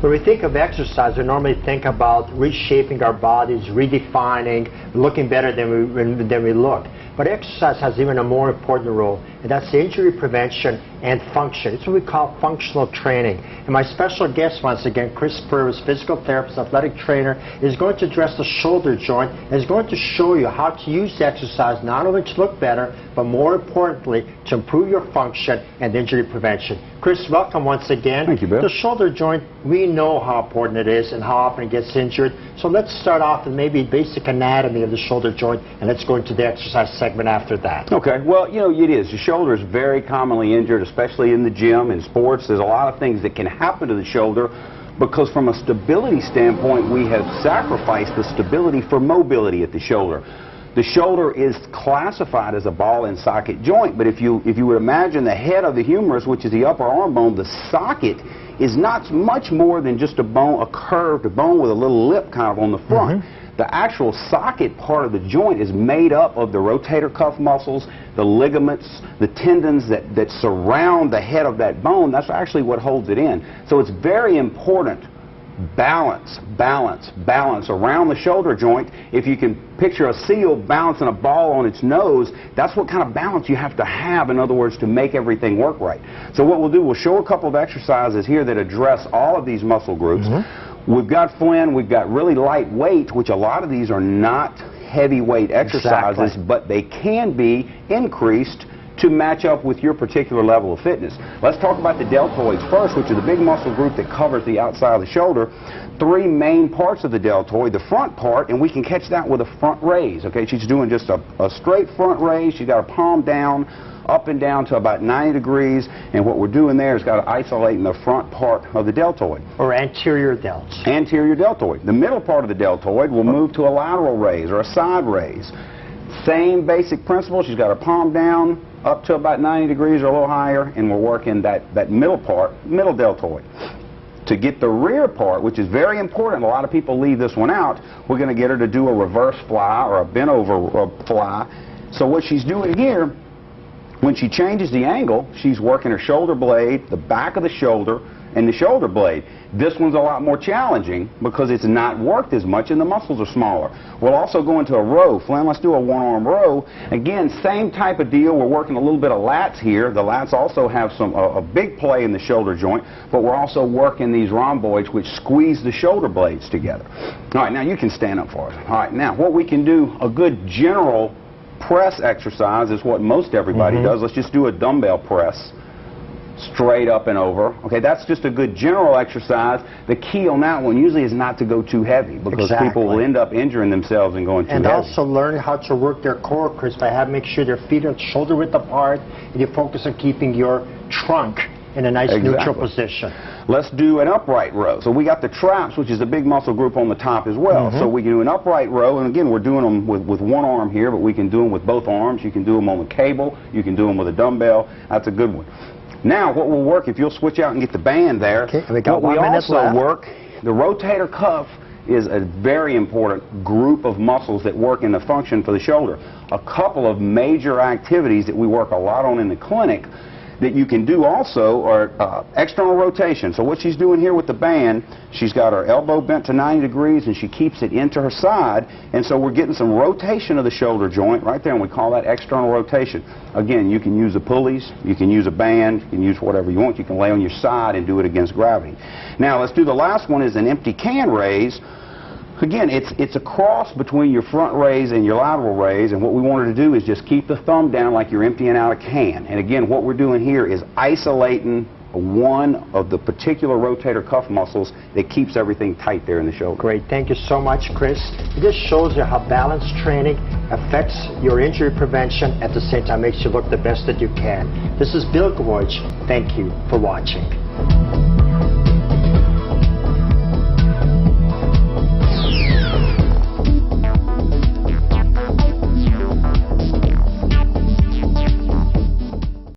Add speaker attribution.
Speaker 1: When we think of exercise, we normally think about reshaping our bodies, redefining, looking better than we look. But exercise has even a more important role, and that's injury prevention and function. It's what we call functional training. And my special guest, once again, Chris Purvis, physical therapist, athletic trainer, is going to address the shoulder joint and is going to show you how to use exercise not only to look better, but more importantly, to improve your function and injury prevention. Chris, welcome once again.
Speaker 2: Thank you, Bill.
Speaker 1: The shoulder joint, we know how important it is and how often it gets injured. So let's start off with maybe basic anatomy of the shoulder joint, and let's go into the exercise segment after that.
Speaker 2: Okay, well, you know, it is. The shoulder is very commonly injured, especially in the gym, in sports. There's a lot of things that can happen to the shoulder because from a stability standpoint, we have sacrificed the stability for mobility at the shoulder. The shoulder is classified as a ball and socket joint, but if you would imagine the head of the humerus, which is the upper arm bone, the socket is not much more than just a bone, a curved bone with a little lip kind of on the front. The actual socket part of the joint is made up of the rotator cuff muscles, the ligaments, the tendons that surround the head of that bone. That's actually what holds it in. So it's very important. Balance, balance, balance around the shoulder joint. If you can picture a seal balancing a ball on its nose, that's what kind of balance you have to have, in other words, to make everything work right. So what we'll do, we'll show a couple of exercises here that address all of these muscle groups. We've got Flynn, we've got really light weight, which a lot of these are not heavyweight exercises, but they can be increased to match up with your particular level of fitness. Let's talk about the deltoids first, which is the big muscle group that covers the outside of the shoulder. Three main parts of the deltoid. The front part, and we can catch that with a front raise. Okay, she's doing just a straight front raise. She's got her palm down, up and down to about 90 degrees, and what we're doing there is got to isolate in the front part of the deltoid.
Speaker 1: Or anterior delts.
Speaker 2: Anterior deltoid. The middle part of the deltoid will move to a lateral raise or a side raise. Same basic principle. She's got her palm down, up to about 90 degrees or a little higher, and we're working that middle part, middle deltoid. To get the rear part, which is very important, a lot of people leave this one out, we're going to get her to do a reverse fly or a bent over fly. So what she's doing here, when she changes the angle, she's working her shoulder blade, the back of the shoulder, and the shoulder blade. This one's a lot more challenging because it's not worked as much and the muscles are smaller. We'll also go into a row. Flynn, let's do a one-arm row. Again, same type of deal. We're working a little bit of lats here. The lats also have a big play in the shoulder joint, but we're also working these rhomboids which squeeze the shoulder blades together. All right, now you can stand up for us. All right, now what we can do, a good general press exercise is what most everybody does. Let's just do a dumbbell press. Straight up and over. Okay, that's just a good general exercise. The key on that one usually is not to go too heavy because people will end up injuring themselves and going too heavy. And also learn how to work their core, Chris, by make sure their feet are shoulder width apart and you focus on keeping your trunk in a nice neutral position. Let's do an upright row. So we got the traps, which is a big muscle group on the top as well. So we can do an upright row, and again, we're doing them with one arm here, but we can do them with both arms. You can do them on the cable. You can do them with a dumbbell. That's a good one. Now, what will work, if you'll switch out and get the band there, what we also work, the rotator cuff is a very important group of muscles that work in the function for the shoulder. A couple of major activities that we work a lot on in the clinic that you can do also are external rotation. So what she's doing here with the band, she's got her elbow bent to 90 degrees and she keeps it into her side, and so we're getting some rotation of the shoulder joint right there, and we call that external rotation. Again, you can use the pulleys, you can use a band, you can use whatever you want. You can lay on your side and do it against gravity. Now let's do the last one, is an empty can raise. Again, it's a cross between your front raise and your lateral raise, and what we wanted to do is just keep the thumb down like you're emptying out a can. And again, what we're doing here is isolating one of the particular rotator cuff muscles that keeps everything tight there in the shoulder. Great. Thank you so much, Chris. It just shows you how balance training affects your injury prevention, at the same time makes you look the best that you can. This is Bill Gvoich. Thank you for watching.